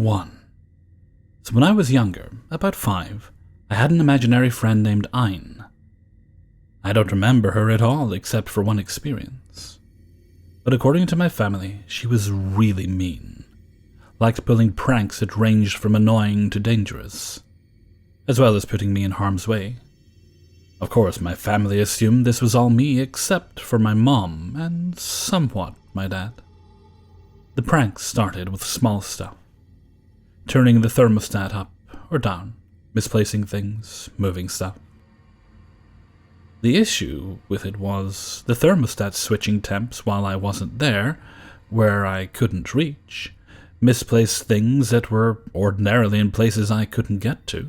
1. So when I was younger, about 5, I had an imaginary friend named Ayn. I don't remember her at all except for one experience. But according to my family, she was really mean. Liked pulling pranks that ranged from annoying to dangerous, as well as putting me in harm's way. Of course, my family assumed this was all me except for my mom and somewhat my dad. The pranks started with small stuff. Turning the thermostat up or down, misplacing things, moving stuff. The issue with it was the thermostat switching temps while I wasn't there, where I couldn't reach, misplaced things that were ordinarily in places I couldn't get to,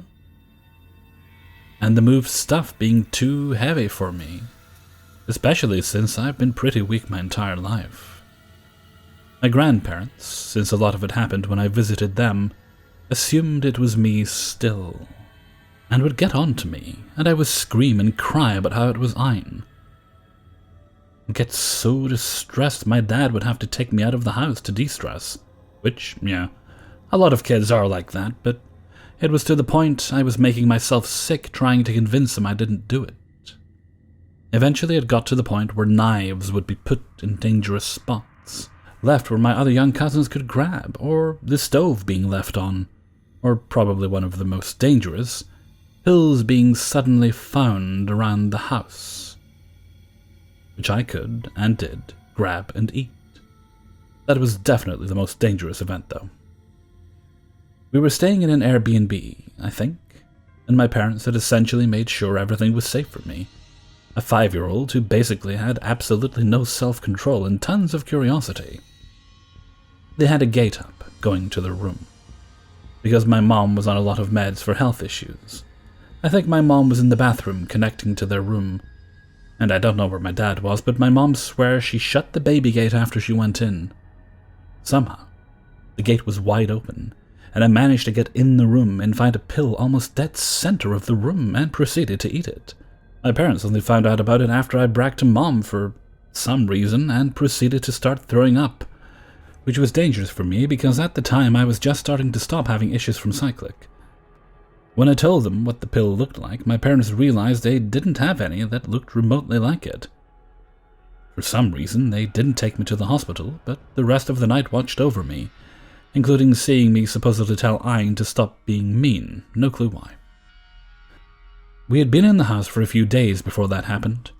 and the moved stuff being too heavy for me, especially since I've been pretty weak my entire life. My grandparents, since a lot of it happened when I visited them, assumed it was me still, and would get on to me, and I would scream and cry about how it was Ayn. I'd get so distressed my dad would have to take me out of the house to de-stress, which, yeah, a lot of kids are like that, but it was to the point I was making myself sick trying to convince him I didn't do it. Eventually it got to the point where knives would be put in dangerous spots, left where my other young cousins could grab, or the stove being left on, or probably one of the most dangerous, pills being suddenly found around the house, which I could, and did, grab and eat. That was definitely the most dangerous event, though. We were staying in an Airbnb, I think, and my parents had essentially made sure everything was safe for me. A 5-year-old who basically had absolutely no self-control and tons of curiosity. They had a gate up going to their room, because my mom was on a lot of meds for health issues. I think my mom was in the bathroom connecting to their room, and I don't know where my dad was, but my mom swears she shut the baby gate after she went in. Somehow, the gate was wide open, and I managed to get in the room and find a pill almost dead center of the room and proceeded to eat it. My parents only found out about it after I bragged to Mom for some reason and proceeded to start throwing up, which was dangerous for me because at the time I was just starting to stop having issues from cyclic. When I told them what the pill looked like, my parents realized they didn't have any that looked remotely like it. For some reason, they didn't take me to the hospital, but the rest of the night watched over me, including seeing me supposedly tell Ayn to stop being mean, no clue why. We had been in the house for a few days before that happened,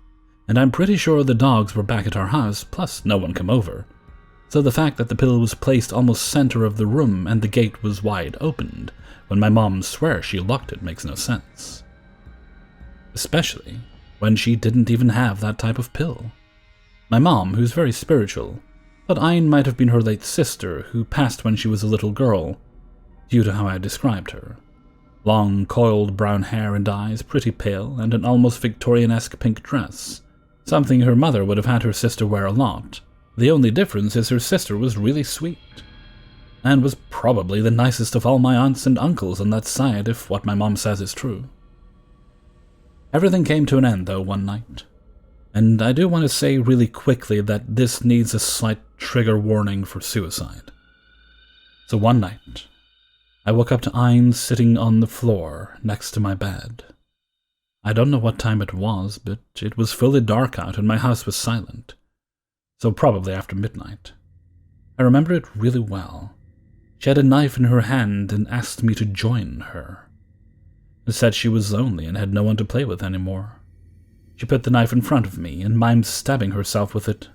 and I'm pretty sure the dogs were back at our house, plus no one came over, so the fact that the pill was placed almost center of the room and the gate was wide opened when my mom swears she locked it makes no sense. Especially when she didn't even have that type of pill. My mom, who's very spiritual, thought Ayn might have been her late sister who passed when she was a little girl, due to how I described her. Long, coiled brown hair and eyes, pretty pale, and an almost Victorian-esque pink dress, something her mother would have had her sister wear a lot. The only difference is her sister was really sweet, and was probably the nicest of all my aunts and uncles on that side if what my mom says is true. Everything came to an end, though, one night. And I do want to say really quickly that this needs a slight trigger warning for suicide. So one night, I woke up to Ayn sitting on the floor next to my bed. I don't know what time it was, but it was fully dark out and my house was silent. So probably after midnight. I remember it really well. She had a knife in her hand and asked me to join her. It said she was lonely and had no one to play with anymore. She put the knife in front of me and mimed stabbing herself with it.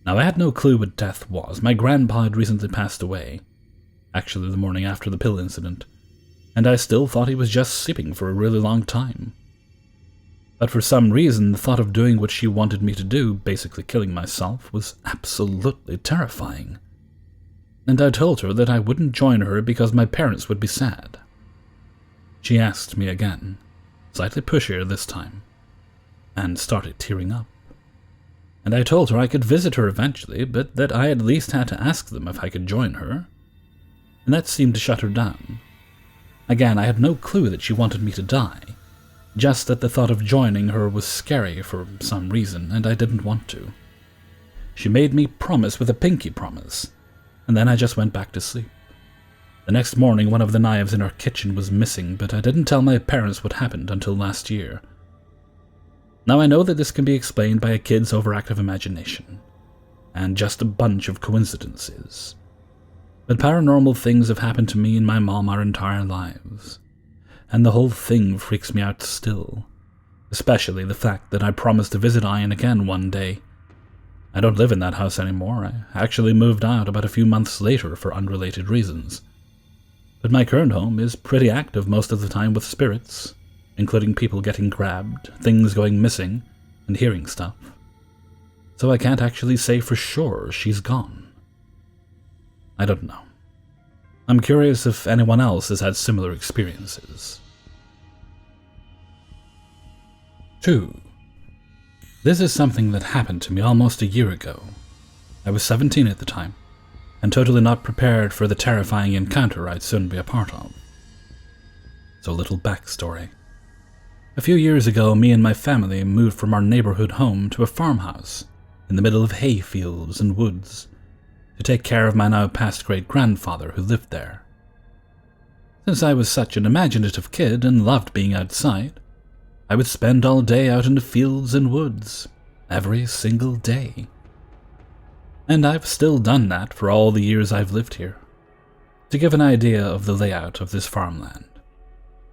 Now, I had no clue what death was. My grandpa had recently passed away, actually the morning after the pill incident, and I still thought he was just sleeping for a really long time. But for some reason, the thought of doing what she wanted me to do, basically killing myself, was absolutely terrifying. And I told her that I wouldn't join her because my parents would be sad. She asked me again, slightly pushier this time, and started tearing up. And I told her I could visit her eventually, but that I at least had to ask them if I could join her. And that seemed to shut her down. Again, I had no clue that she wanted me to die, just that the thought of joining her was scary for some reason, and I didn't want to. She made me promise with a pinky promise, and then I just went back to sleep. The next morning, one of the knives in our kitchen was missing, but I didn't tell my parents what happened until last year. Now I know that this can be explained by a kid's overactive imagination, and just a bunch of coincidences. But paranormal things have happened to me and my mom our entire lives, and the whole thing freaks me out still, especially the fact that I promised to visit Ian again one day. I don't live in that house anymore. I actually moved out about a few months later for unrelated reasons. But my current home is pretty active most of the time with spirits, including people getting grabbed, things going missing, and hearing stuff. So I can't actually say for sure she's gone. I don't know. I'm curious if anyone else has had similar experiences. 2. This is something that happened to me almost a year ago. I was 17 at the time, and totally not prepared for the terrifying encounter I'd soon be a part of. So, little backstory. A few years ago, me and my family moved from our neighborhood home to a farmhouse in the middle of hay fields and woods to take care of my now past great-grandfather who lived there. Since I was such an imaginative kid and loved being outside, I would spend all day out in the fields and woods, every single day. And I've still done that for all the years I've lived here. To give an idea of the layout of this farmland,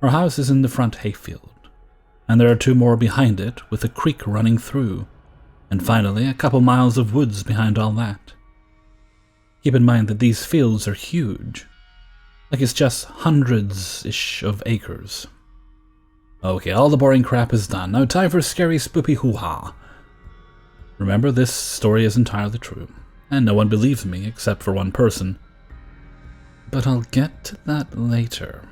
our house is in the front hayfield, and there are 2 more behind it with a creek running through, and finally a couple miles of woods behind all that. Keep in mind that these fields are huge, like it's just hundreds-ish of acres. Okay, all the boring crap is done. Now time for scary spoopy hoo-ha. Remember, this story is entirely true, and no one believes me except for one person. But I'll get to that later.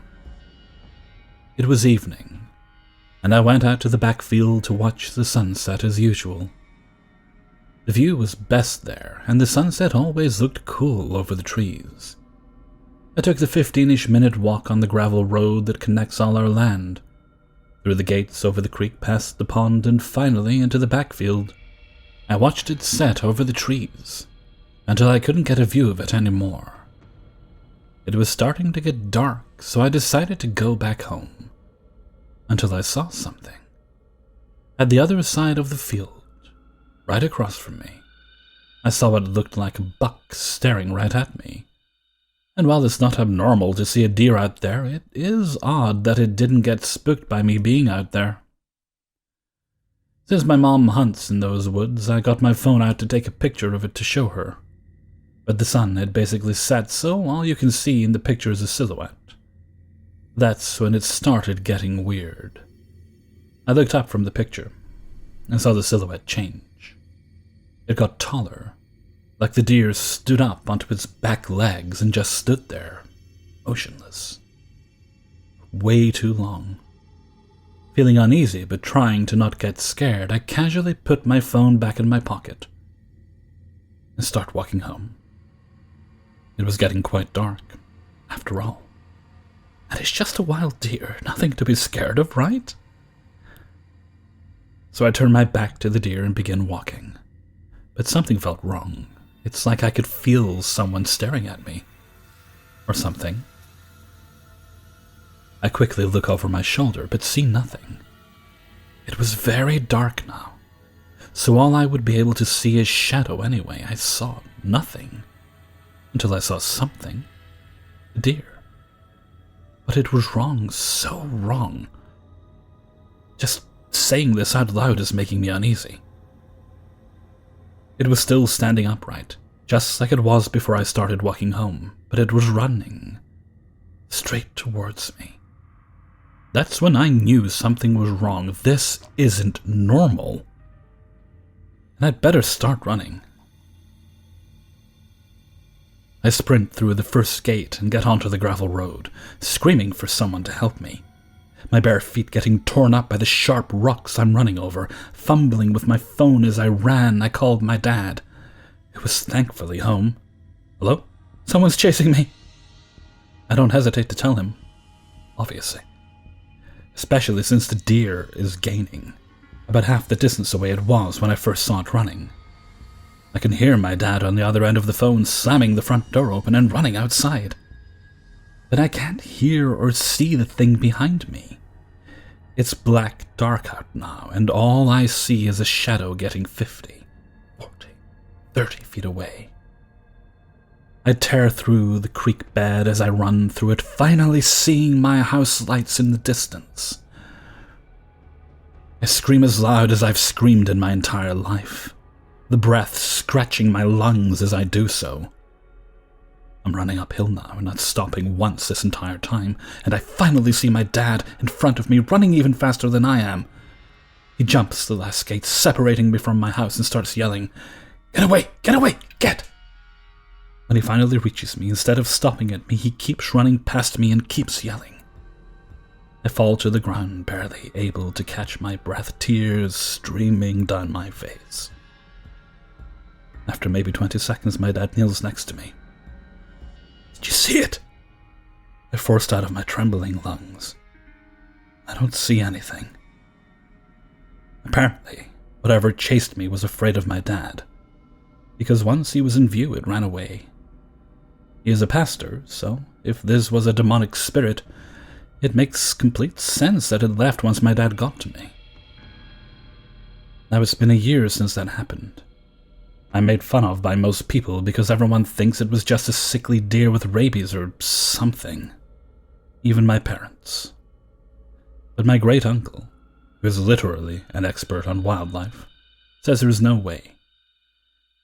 It was evening, and I went out to the backfield to watch the sunset as usual. The view was best there, and the sunset always looked cool over the trees. I took the 15-ish minute walk on the gravel road that connects all our land, through the gates over the creek past the pond and finally into the backfield. I watched it set over the trees, until I couldn't get a view of it anymore. It was starting to get dark, so I decided to go back home, until I saw something. At the other side of the field, right across from me, I saw what looked like a buck staring right at me. And while it's not abnormal to see a deer out there, it is odd that it didn't get spooked by me being out there. Since my mom hunts in those woods, I got my phone out to take a picture of it to show her. But the sun had basically set, so all you can see in the picture is a silhouette. That's when it started getting weird. I looked up from the picture and saw the silhouette change. It got taller, like the deer stood up onto its back legs and just stood there, motionless. Way too long. Feeling uneasy but trying to not get scared, I casually put my phone back in my pocket and start walking home. It was getting quite dark, after all. And it's just a wild deer, nothing to be scared of, right? So I turned my back to the deer and began walking. But something felt wrong. It's like I could feel someone staring at me. Or something. I quickly look over my shoulder, but see nothing. It was very dark now, so all I would be able to see is shadow anyway. I saw nothing, until I saw something. A deer. But it was wrong, so wrong. Just saying this out loud is making me uneasy. It was still standing upright, just like it was before I started walking home, but it was running straight towards me. That's when I knew something was wrong. This isn't normal. And I'd better start running. I sprint through the first gate and get onto the gravel road, screaming for someone to help me. My bare feet getting torn up by the sharp rocks I'm running over. Fumbling with my phone as I ran, I called my dad, who was thankfully home. Hello? Someone's chasing me. I don't hesitate to tell him, obviously. Especially since the deer is gaining, about half the distance away it was when I first saw it running. I can hear my dad on the other end of the phone slamming the front door open and running outside. but I can't hear or see the thing behind me. It's black dark out now, and all I see is a shadow getting 50, 40, 30 feet away. I tear through the creek bed as I run through it, finally seeing my house lights in the distance. I scream as loud as I've screamed in my entire life, the breath scratching my lungs as I do so. I'm running uphill now and not stopping once this entire time, and I finally see my dad in front of me, running even faster than I am. He jumps the last gate separating me from my house and starts yelling, "Get away! Get away! Get!" When he finally reaches me, instead of stopping at me, he keeps running past me and keeps yelling. I fall to the ground, barely able to catch my breath, tears streaming down my face. After maybe 20 seconds, my dad kneels next to me. "Did you see it?" I forced out of my trembling lungs. "I don't see anything." Apparently, whatever chased me was afraid of my dad, because once he was in view, it ran away. He is a pastor, so if this was a demonic spirit, it makes complete sense that it left once my dad got to me. Now it's been a year since that happened. I'm made fun of by most people because everyone thinks it was just a sickly deer with rabies or something. Even my parents. But my great-uncle, who is literally an expert on wildlife, says there is no way.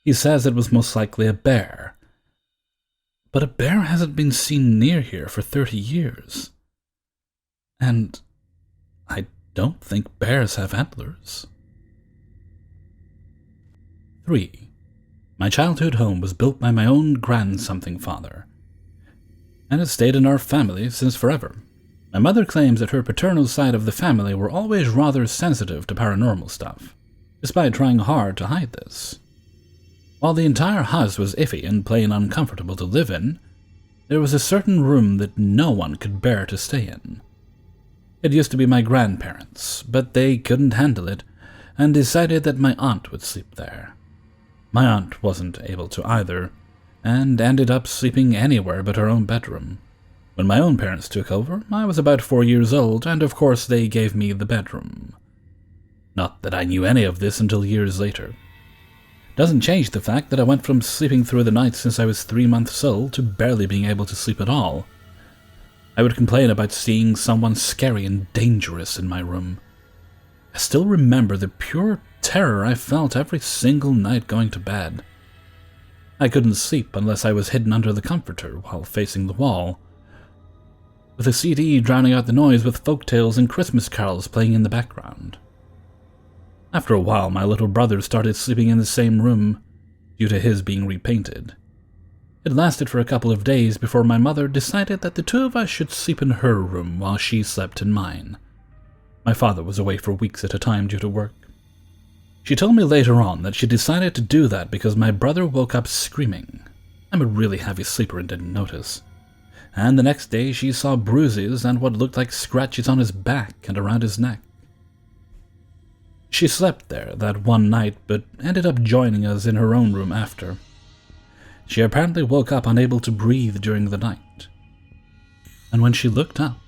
He says it was most likely a bear. But a bear hasn't been seen near here for 30 years. And I don't think bears have antlers. 3. My childhood home was built by my own grand-something father, and has stayed in our family since forever. My mother claims that her paternal side of the family were always rather sensitive to paranormal stuff, despite trying hard to hide this. While the entire house was iffy and plain uncomfortable to live in, there was a certain room that no one could bear to stay in. It used to be my grandparents', but they couldn't handle it, and decided that my aunt would sleep there. My aunt wasn't able to either, and ended up sleeping anywhere but her own bedroom. When my own parents took over, I was about 4 years old, and of course they gave me the bedroom. Not that I knew any of this until years later. Doesn't change the fact that I went from sleeping through the night since I was 3 months old to barely being able to sleep at all. I would complain about seeing someone scary and dangerous in my room. I still remember the pure terror I felt every single night going to bed. I couldn't sleep unless I was hidden under the comforter while facing the wall, with a CD drowning out the noise with folktales and Christmas carols playing in the background. After a while, my little brother started sleeping in the same room, due to his being repainted. It lasted for a couple of days before my mother decided that the two of us should sleep in her room while she slept in mine. My father was away for weeks at a time due to work. She told me later on that she decided to do that because my brother woke up screaming. I'm a really heavy sleeper and didn't notice. And the next day she saw bruises and what looked like scratches on his back and around his neck. She slept there that one night, but ended up joining us in her own room after. She apparently woke up unable to breathe during the night. And when she looked up,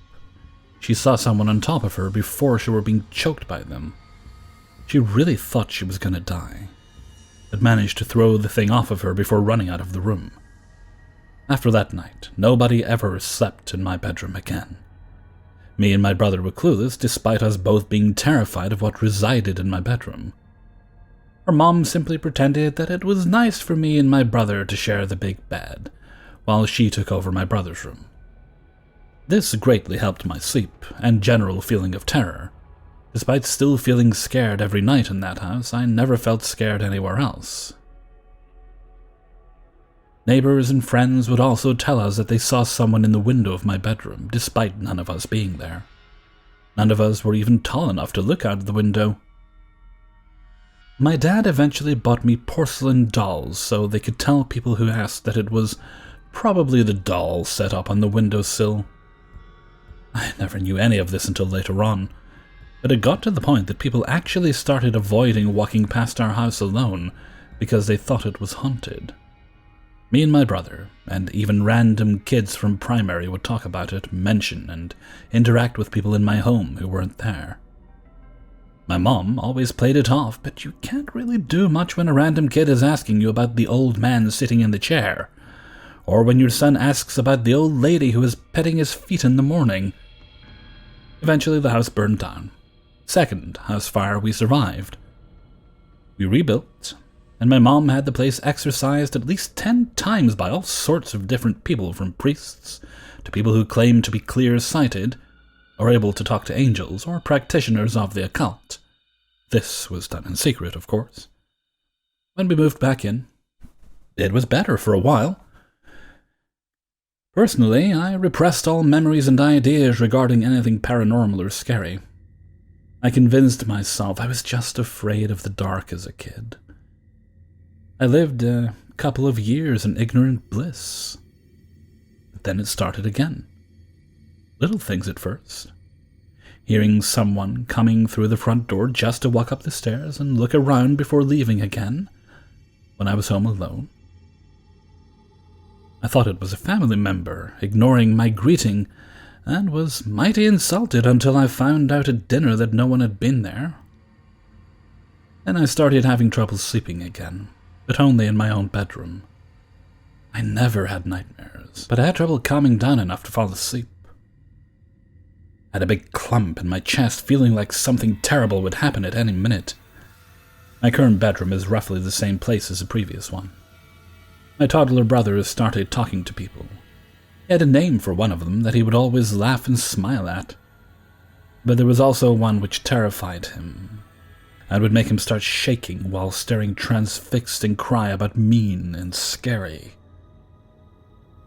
she saw someone on top of her before she were being choked by them. She really thought she was gonna die, but managed to throw the thing off of her before running out of the room. After that night, nobody ever slept in my bedroom again. Me and my brother were clueless, despite us both being terrified of what resided in my bedroom. Her mom simply pretended that it was nice for me and my brother to share the big bed, while she took over my brother's room. This greatly helped my sleep and general feeling of terror. Despite still feeling scared every night in that house, I never felt scared anywhere else. Neighbors and friends would also tell us that they saw someone in the window of my bedroom, despite none of us being there. None of us were even tall enough to look out of the window. My dad eventually bought me porcelain dolls so they could tell people who asked that it was probably the doll set up on the windowsill. I never knew any of this until later on, but it got to the point that people actually started avoiding walking past our house alone because they thought it was haunted. Me and my brother, and even random kids from primary would talk about it, mention, and interact with people in my home who weren't there. My mom always played it off, but you can't really do much when a random kid is asking you about the old man sitting in the chair, or when your son asks about the old lady who is petting his feet in the morning. Eventually the house burned down. Second house fire we survived. We rebuilt, and my mom had the place exorcised at least 10 times by all sorts of different people, from priests to people who claimed to be clear-sighted, or able to talk to angels, or practitioners of the occult. This was done in secret, of course. When we moved back in, it was better for a while. Personally, I repressed all memories and ideas regarding anything paranormal or scary. I convinced myself I was just afraid of the dark as a kid. I lived a couple of years in ignorant bliss. But then it started again. Little things at first. Hearing someone coming through the front door just to walk up the stairs and look around before leaving again when I was home alone. I thought it was a family member ignoring my greeting, and was mighty insulted until I found out at dinner that no one had been there. Then I started having trouble sleeping again, but only in my own bedroom. I never had nightmares, but I had trouble calming down enough to fall asleep. I had a big clump in my chest, feeling like something terrible would happen at any minute. My current bedroom is roughly the same place as the previous one. My toddler brother started talking to people. He had a name for one of them that he would always laugh and smile at. But there was also one which terrified him, and would make him start shaking while staring transfixed and cry about mean and scary.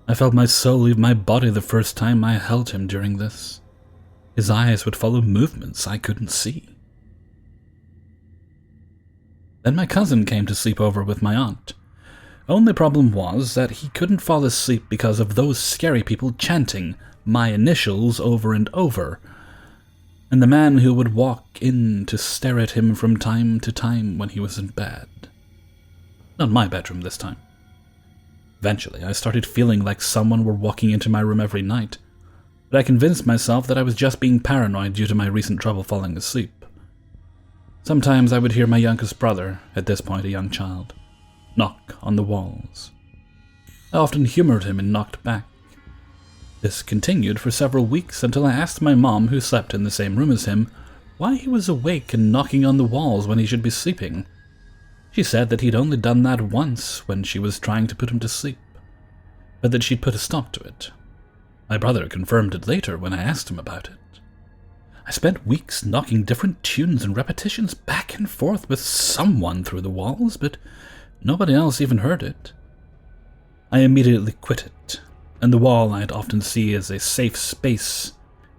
I felt my soul leave my body the first time I held him during this. His eyes would follow movements I couldn't see. Then my cousin came to sleep over with my aunt. Only problem was that he couldn't fall asleep because of those scary people chanting my initials over and over, and the man who would walk in to stare at him from time to time when he was in bed. Not my bedroom this time. Eventually, I started feeling like someone were walking into my room every night, but I convinced myself that I was just being paranoid due to my recent trouble falling asleep. Sometimes I would hear my youngest brother, at this point a young child, knock on the walls. I often humored him and knocked back. This continued for several weeks until I asked my mom, who slept in the same room as him, why he was awake and knocking on the walls when he should be sleeping. She said that he'd only done that once when she was trying to put him to sleep, but that she'd put a stop to it. My brother confirmed it later when I asked him about it. I spent weeks knocking different tunes and repetitions back and forth with someone through the walls, but nobody else even heard it. I immediately quit it, and the wall I'd often see as a safe space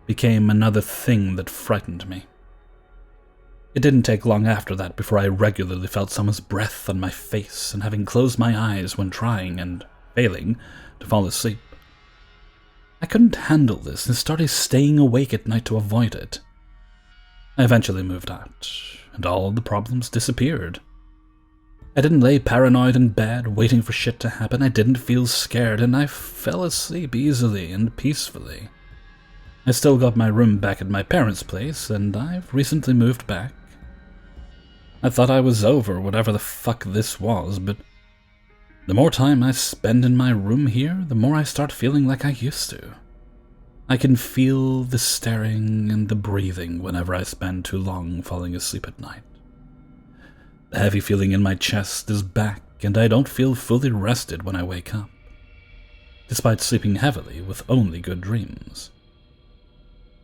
became another thing that frightened me. It didn't take long after that before I regularly felt someone's breath on my face, and having closed my eyes when trying, and failing, to fall asleep. I couldn't handle this and started staying awake at night to avoid it. I eventually moved out, and all the problems disappeared. I didn't lay paranoid in bed, waiting for shit to happen. I didn't feel scared, and I fell asleep easily and peacefully. I still got my room back at my parents' place, and I've recently moved back. I thought I was over whatever the fuck this was, but the more time I spend in my room here, the more I start feeling like I used to. I can feel the staring and the breathing whenever I spend too long falling asleep at night. The heavy feeling in my chest is back, and I don't feel fully rested when I wake up, despite sleeping heavily with only good dreams.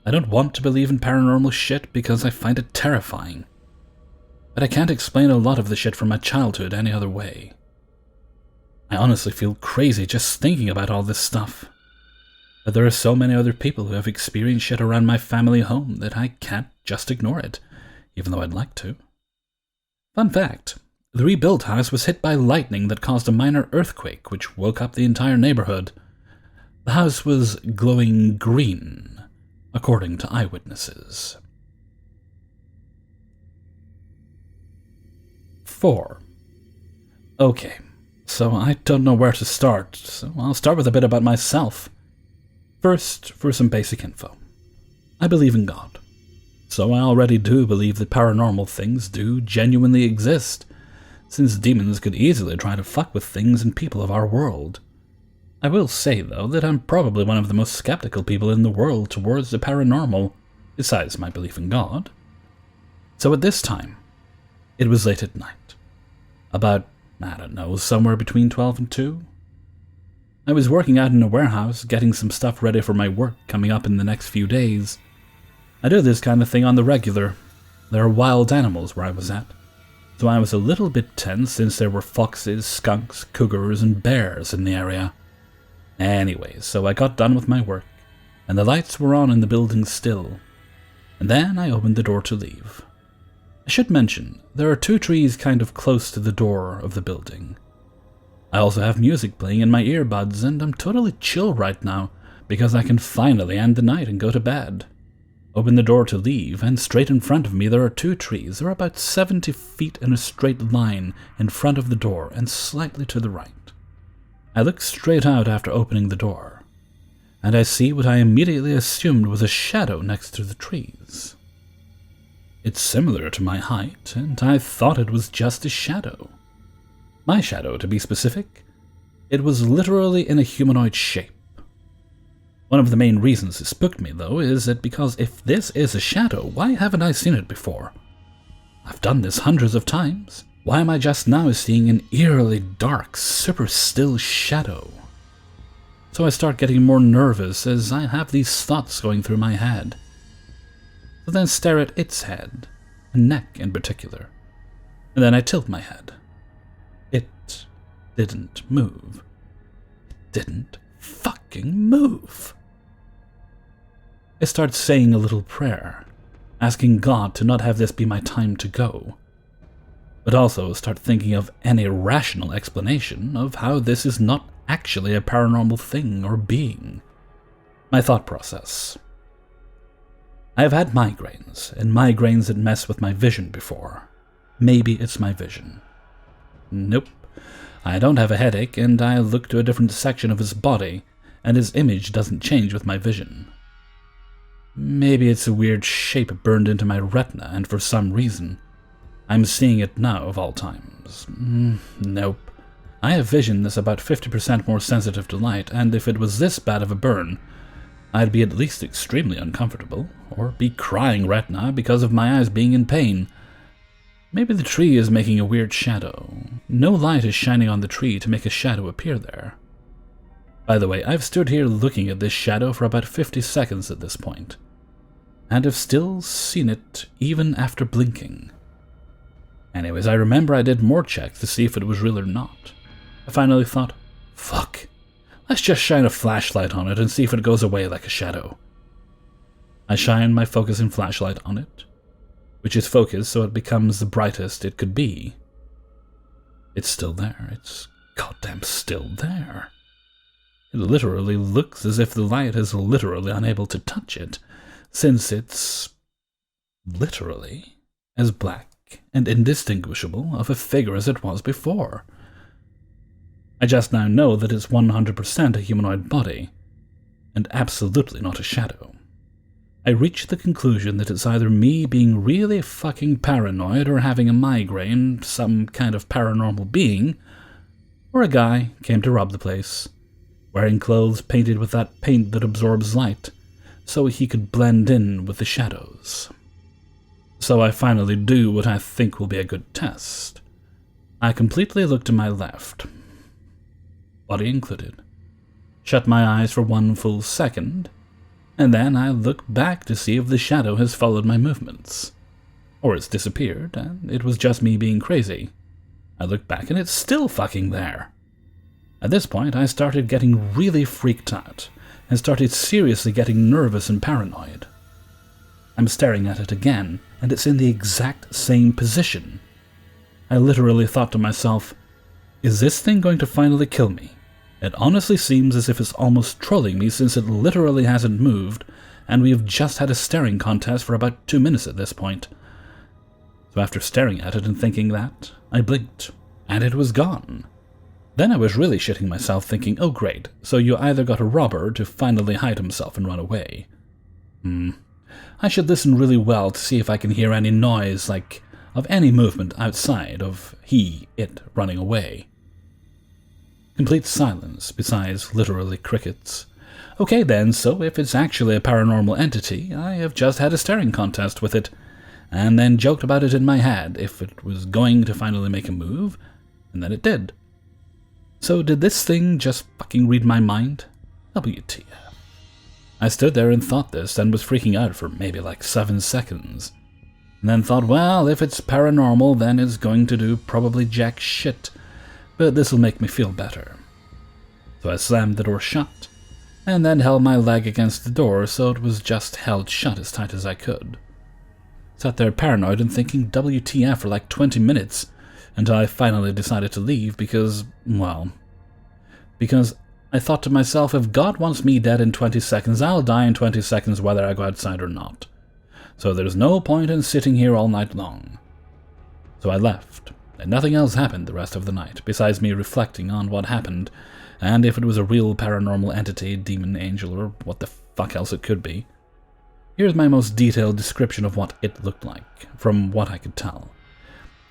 I don't want to believe in paranormal shit because I find it terrifying, but I can't explain a lot of the shit from my childhood any other way. I honestly feel crazy just thinking about all this stuff, but there are so many other people who have experienced shit around my family home that I can't just ignore it, even though I'd like to. Fun fact, the rebuilt house was hit by lightning that caused a minor earthquake which woke up the entire neighborhood. The house was glowing green, according to eyewitnesses. 4. Okay, So I don't know where to start, so I'll start with a bit about myself. First, for some basic info. I believe in God. So I already do believe that paranormal things do genuinely exist, since demons could easily try to fuck with things and people of our world. I will say, though, that I'm probably one of the most skeptical people in the world towards the paranormal, besides my belief in God. So at this time, it was late at night. About, I don't know, somewhere between 12 and 2. I was working out in a warehouse, getting some stuff ready for my work coming up in the next few days. I do this kind of thing on the regular. There are wild animals where I was at, so I was a little bit tense since there were foxes, skunks, cougars, and bears in the area. Anyways, so I got done with my work, and the lights were on in the building still, and then I opened the door to leave. I should mention, there are 2 trees kind of close to the door of the building. I also have music playing in my earbuds, and I'm totally chill right now, because I can finally end the night and go to bed. Open the door to leave, and straight in front of me there are 2 trees. They're about 70 feet in a straight line in front of the door, and slightly to the right. I look straight out after opening the door, and I see what I immediately assumed was a shadow next to the trees. It's similar to my height, and I thought it was just a shadow. My shadow, to be specific. It was literally in a humanoid shape. One of the main reasons it spooked me, though, is that because if this is a shadow, why haven't I seen it before? I've done this hundreds of times. Why am I just now seeing an eerily dark, super still shadow? So I start getting more nervous as I have these thoughts going through my head. So then stare at its head, and neck in particular, and then I tilt my head. It didn't move. It didn't fucking move. I start saying a little prayer, asking God to not have this be my time to go, but also start thinking of any rational explanation of how this is not actually a paranormal thing or being. My thought process. I have had migraines, and migraines that mess with my vision before. Maybe it's my vision. Nope. I don't have a headache, and I look to a different section of his body, and his image doesn't change with my vision. Maybe it's a weird shape burned into my retina, and for some reason, I'm seeing it now of all times. Nope. I have vision that's about 50% more sensitive to light, and if it was this bad of a burn, I'd be at least extremely uncomfortable, or be crying retina because of my eyes being in pain. Maybe the tree is making a weird shadow. No light is shining on the tree to make a shadow appear there. By the way, I've stood here looking at this shadow for about 50 seconds at this point, and have still seen it even after blinking. Anyways, I remember I did more checks to see if it was real or not. I finally thought, fuck, let's just shine a flashlight on it and see if it goes away like a shadow. I shine my focusing flashlight on it, which is focused so it becomes the brightest it could be. It's still there. It's goddamn still there. It literally looks as if the light is literally unable to touch it, since it's literally as black and indistinguishable of a figure as it was before. I just now know that it's 100% a humanoid body, and absolutely not a shadow. I reach the conclusion that it's either me being really fucking paranoid or having a migraine, some kind of paranormal being, or a guy came to rob the place, wearing clothes painted with that paint that absorbs light, so he could blend in with the shadows. So I finally do what I think will be a good test. I completely look to my left, body included, shut my eyes for 1 full second, and then I look back to see if the shadow has followed my movements. Or it's disappeared, and it was just me being crazy. I look back and it's still fucking there. At this point, I started getting really freaked out, and started seriously getting nervous and paranoid. I'm staring at it again, and it's in the exact same position. I literally thought to myself, is this thing going to finally kill me? It honestly seems as if it's almost trolling me since it literally hasn't moved, and we have just had a staring contest for about 2 minutes at this point. So after staring at it and thinking that, I blinked, and it was gone. Then I was really shitting myself, thinking, oh great, so you either got a robber to finally hide himself and run away. I should listen really well to see if I can hear any noise, like of any movement outside of it running away. Complete silence, besides literally crickets. Okay then, so if it's actually a paranormal entity, I have just had a staring contest with it, and then joked about it in my head if it was going to finally make a move, and then it did. So did this thing just fucking read my mind? WTF. I stood there and thought this, and was freaking out for maybe like 7 seconds. And then thought, well, if it's paranormal, then it's going to do probably jack shit, but this'll make me feel better. So I slammed the door shut, and then held my leg against the door so it was just held shut as tight as I could. Sat there paranoid and thinking WTF for like 20 minutes, until I finally decided to leave because I thought to myself, if God wants me dead in 20 seconds, I'll die in 20 seconds whether I go outside or not. So there's no point in sitting here all night long. So I left, and nothing else happened the rest of the night, besides me reflecting on what happened, and if it was a real paranormal entity, demon, angel, or what the fuck else it could be. Here's my most detailed description of what it looked like, from what I could tell.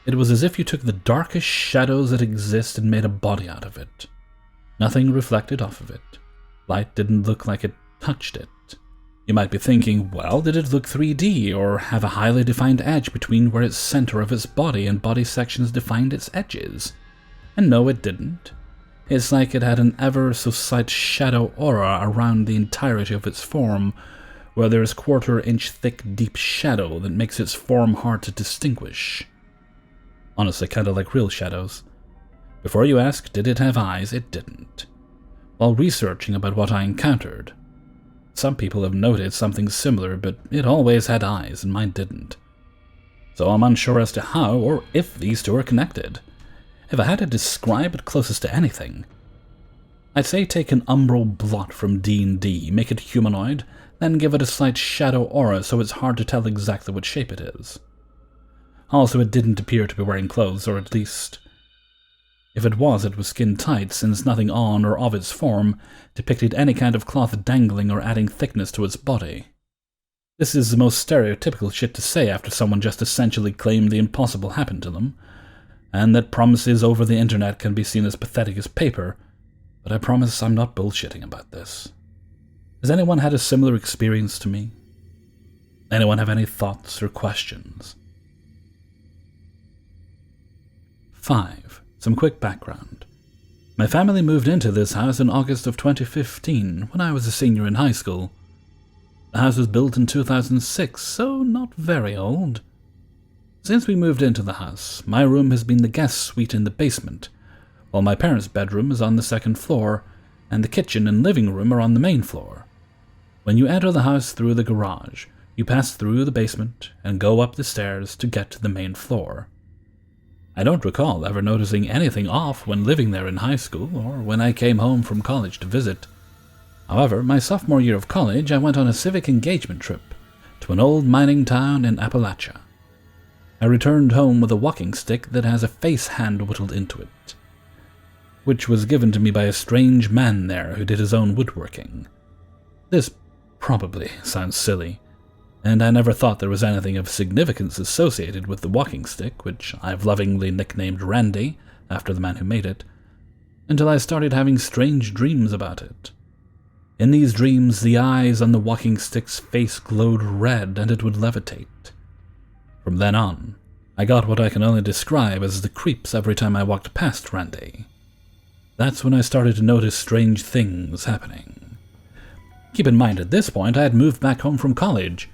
It was as if you took the darkest shadows that exist and made a body out of it. Nothing reflected off of it. Light didn't look like it touched it. You might be thinking, well, did it look 3D, or have a highly defined edge between where its center of its body and body sections defined its edges? And no, it didn't. It's like it had an ever-so-slight shadow aura around the entirety of its form, where there's quarter-inch thick deep shadow that makes its form hard to distinguish. Honestly, kind of like real shadows. Before you ask, did it have eyes? It didn't. While researching about what I encountered, some people have noted something similar, but it always had eyes, and mine didn't. So I'm unsure as to how or if these two are connected. If I had to describe it closest to anything, I'd say take an umbral blot from D&D, make it humanoid, then give it a slight shadow aura so it's hard to tell exactly what shape it is. Also, it didn't appear to be wearing clothes, or at least, if it was skin tight, since nothing on or of its form depicted any kind of cloth dangling or adding thickness to its body. This is the most stereotypical shit to say after someone just essentially claimed the impossible happened to them, and that promises over the internet can be seen as pathetic as paper, but I promise I'm not bullshitting about this. Has anyone had a similar experience to me? Anyone have any thoughts or questions? 5. Some quick background. My family moved into this house in August of 2015, when I was a senior in high school. The house was built in 2006, so not very old. Since we moved into the house, my room has been the guest suite in the basement, while my parents' bedroom is on the second floor, and the kitchen and living room are on the main floor. When you enter the house through the garage, you pass through the basement and go up the stairs to get to the main floor. I don't recall ever noticing anything off when living there in high school or when I came home from college to visit. However, my sophomore year of college, I went on a civic engagement trip to an old mining town in Appalachia. I returned home with a walking stick that has a face hand whittled into it, which was given to me by a strange man there who did his own woodworking. This probably sounds silly, and I never thought there was anything of significance associated with the walking stick, which I've lovingly nicknamed Randy, after the man who made it, until I started having strange dreams about it. In these dreams, the eyes on the walking stick's face glowed red, and it would levitate. From then on, I got what I can only describe as the creeps every time I walked past Randy. That's when I started to notice strange things happening. Keep in mind, at this point, I had moved back home from college.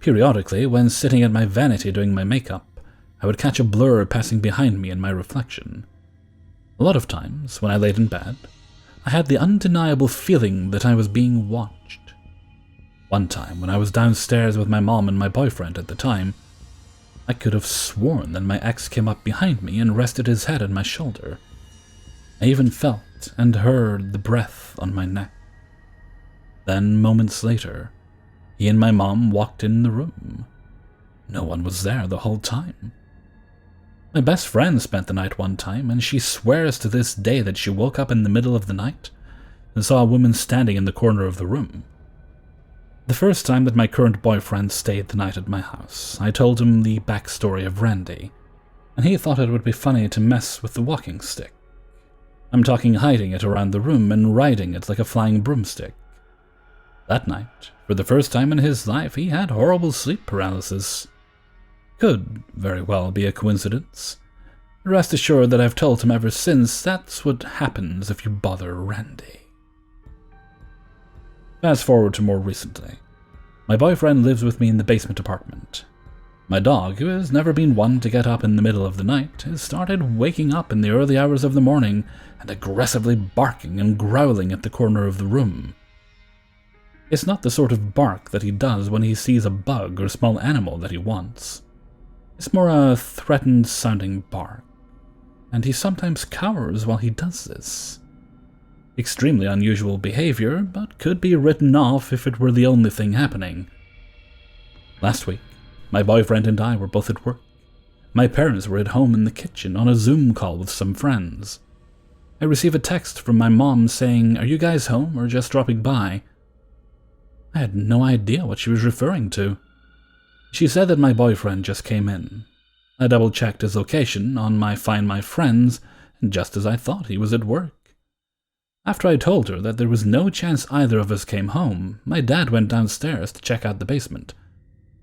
Periodically, when sitting at my vanity doing my makeup, I would catch a blur passing behind me in my reflection. A lot of times, when I laid in bed, I had the undeniable feeling that I was being watched. One time, when I was downstairs with my mom and my boyfriend at the time, I could have sworn that my ex came up behind me and rested his head on my shoulder. I even felt and heard the breath on my neck. Then, moments later, he and my mom walked in the room. No one was there the whole time. My best friend spent the night one time, and she swears to this day that she woke up in the middle of the night and saw a woman standing in the corner of the room. The first time that my current boyfriend stayed the night at my house, I told him the backstory of Randy, and he thought it would be funny to mess with the walking stick. I'm talking hiding it around the room and riding it like a flying broomstick. That night, for the first time in his life, he had horrible sleep paralysis. Could very well be a coincidence. Rest assured that I've told him ever since that's what happens if you bother Randy. Fast forward to more recently. My boyfriend lives with me in the basement apartment. My dog, who has never been one to get up in the middle of the night, has started waking up in the early hours of the morning and aggressively barking and growling at the corner of the room. It's not the sort of bark that he does when he sees a bug or small animal that he wants. It's more a threatened-sounding bark, and he sometimes cowers while he does this. Extremely unusual behavior, but could be written off if it were the only thing happening. Last week, my boyfriend and I were both at work. My parents were at home in the kitchen on a Zoom call with some friends. I receive a text from my mom saying, "Are you guys home or just dropping by?" I had no idea what she was referring to. She said that my boyfriend just came in. I double-checked his location on my Find My Friends, and just as I thought, he was at work. After I told her that there was no chance either of us came home, my dad went downstairs to check out the basement.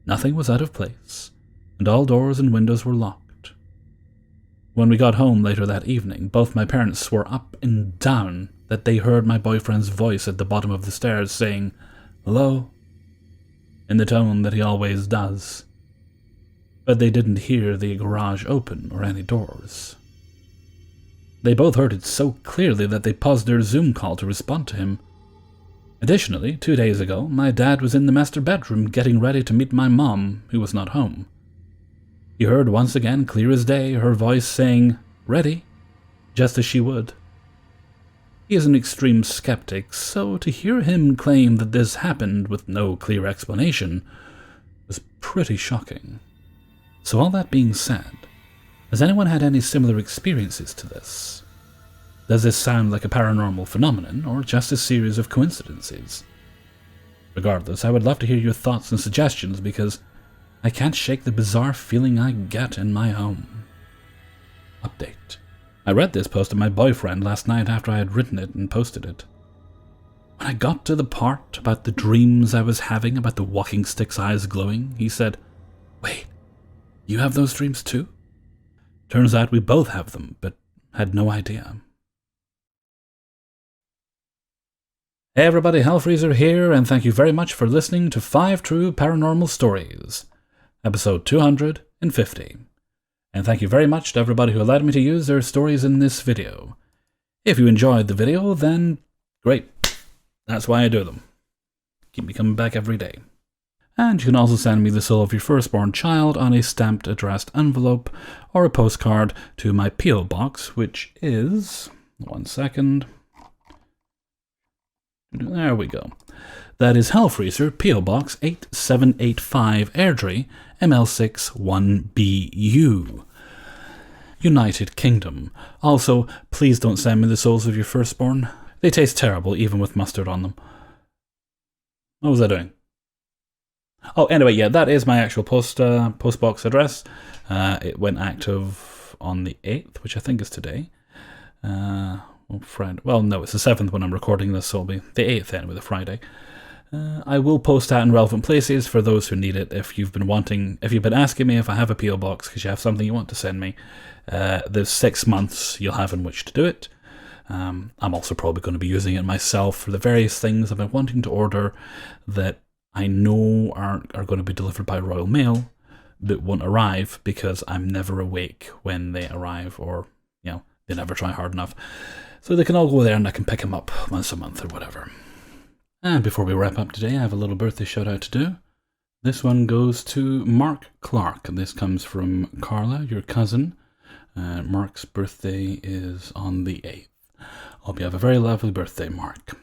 Nothing was out of place, and all doors and windows were locked. When we got home later that evening, both my parents swore up and down that they heard my boyfriend's voice at the bottom of the stairs saying, "Hello?" in the tone that he always does. But they didn't hear the garage open or any doors. They both heard it so clearly that they paused their Zoom call to respond to him. Additionally, 2 days ago, my dad was in the master bedroom getting ready to meet my mom, who was not home. He heard once again, clear as day, her voice saying, "Ready?" just as she would. He is an extreme skeptic, so to hear him claim that this happened with no clear explanation was pretty shocking. So all that being said, has anyone had any similar experiences to this? Does this sound like a paranormal phenomenon, or just a series of coincidences? Regardless, I would love to hear your thoughts and suggestions, because I can't shake the bizarre feeling I get in my home. Update. I read this post of my boyfriend last night after I had written it and posted it. When I got to the part about the dreams I was having about the walking stick's eyes glowing, he said, "Wait, you have those dreams too?" Turns out we both have them, but had no idea. Hey everybody, Hellfreezer here, and thank you very much for listening to 5 True Paranormal Stories, episode 250. And thank you very much to everybody who allowed me to use their stories in this video. If you enjoyed the video, then great. That's why I do them. Keep me coming back every day. And you can also send me the soul of your firstborn child on a stamped addressed envelope or a postcard to my P.O. box, which is... one second. There we go. That is Hellfreezer, P.O. Box 8785, Airdrie, ML6 1BU. United Kingdom. Also, please don't send me the souls of your firstborn. They taste terrible, even with mustard on them. What was I doing? Oh, anyway, yeah, that is my actual postbox address. It went active on the 8th, which I think is today. Well, no, it's the 7th when I'm recording this, so it'll be the 8th anyway, the Friday. I will post that in relevant places for those who need it. If you've been asking me if I have a P.O. box because you have something you want to send me, there's 6 months you'll have in which to do it. I'm also probably going to be using it myself for the various things I've been wanting to order that I know are going to be delivered by Royal Mail, but won't arrive because I'm never awake when they arrive, or, they never try hard enough. So they can all go there and I can pick them up once a month or whatever. And before we wrap up today, I have a little birthday shout out to do. This one goes to Mark Clark, and this comes from Carla, your cousin. Mark's birthday is on the 8th. Hope you have a very lovely birthday, Mark.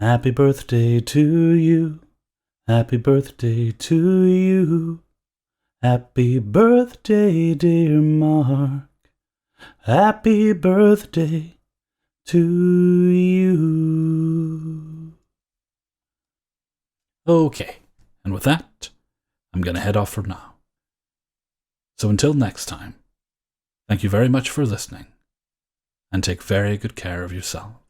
Happy birthday to you. Happy birthday to you. Happy birthday, dear Mark. Happy birthday to you. Okay, and with that, I'm going to head off for now. So until next time, thank you very much for listening, and take very good care of yourself.